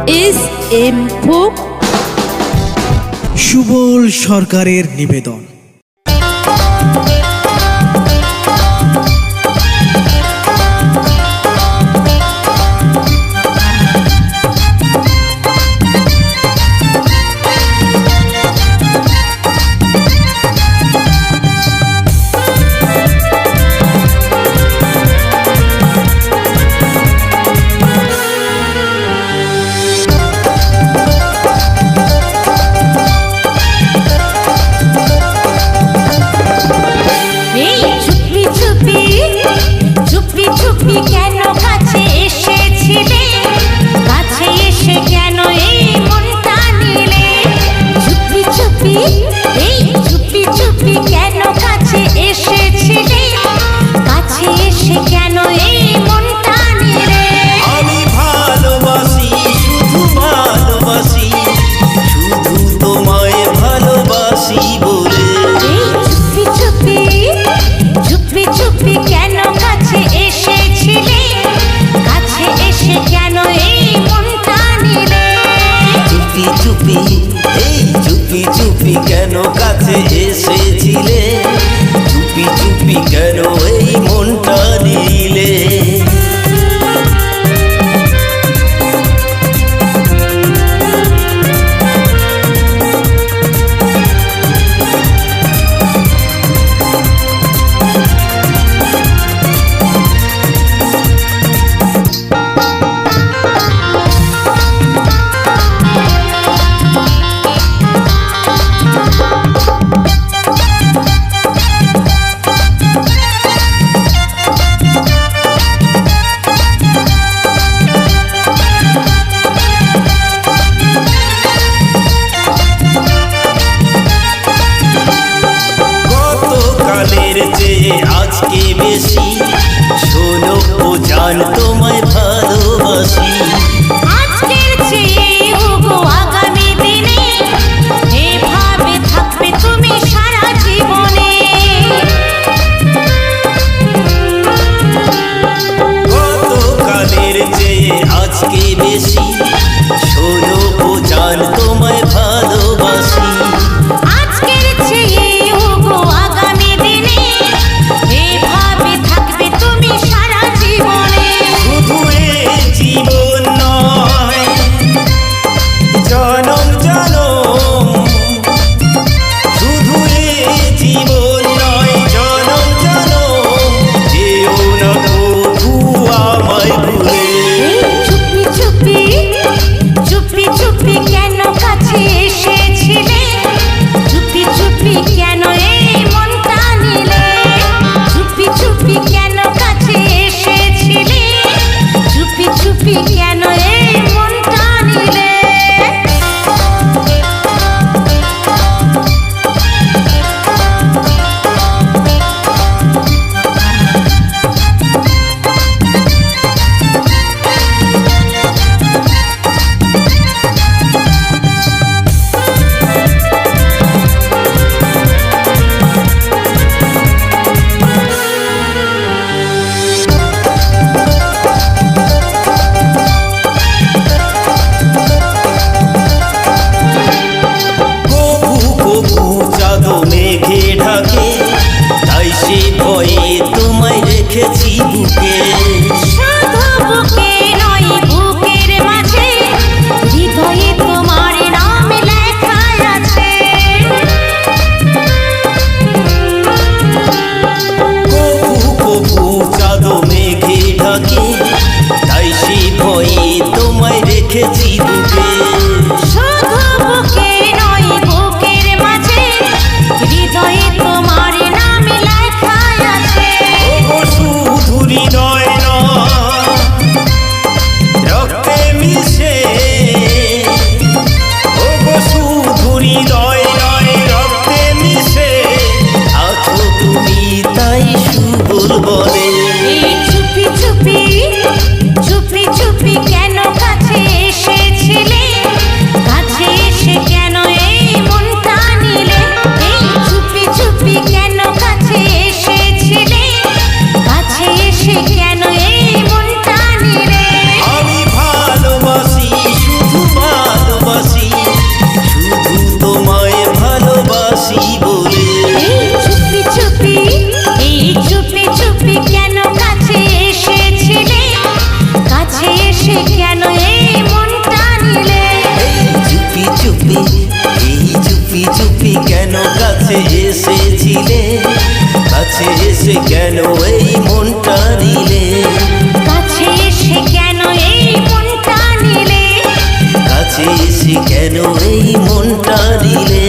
SM folk. Subal সরকারের নিবেদন। চুপি কেন কাছে এসেছিলে, চুপি চুপি কেন এই মনটা দিলে। আজকে বেশি শোনো ও জান তোমায় ভালোবাসি। আজকের চেয়ে ওগো আগামী দিনে এভাবে থাকবে তুমি সারা জীবনে। গতকালের চেয়ে আজকে বেশি শোনো ও জান তোমায় ভালোবাসি। আজকের চেয়ে ওগো আগামী দিনে এভাবে থাকবে তুমি সারা জীবনে। শুধু এই জীবন নয় জনম জনম, শুধু এই জীবন নয় জনম জনম, যেও না কভু আমায় ভুলে। চুপি চুপি চুপি চুপি কেন কাছে এসেছিলে, চুপি চুপি কেন এই মনটা নিলে। চুপি চুপি কেন কাছে এসেছিলে, চুপি চুপি কেন এই মনটা নিলে। মেঘে ঢাকে তাই সে ভয়ে তোমায় রেখেছি বুকে। শুধু বুকে নয় বুকের মাঝে হৃদয়ে তোমার নাম লেখা আছে। কভু কভু চাঁদ মেঘে ঢাকে তাই সে ভয়ে তোমায় রেখেছি বুকে। শুধু বুকে নয় বুকের মাঝে হৃদয়ে তোমার নাম লেখা আছে। শুধু হৃদয় কাছে এসেছিলে কাছে এসে কেন এই মনটা নিলে কাছে এসে কেন এই মনটা নিলে কাছে এসে কেন এই মনটা নিলে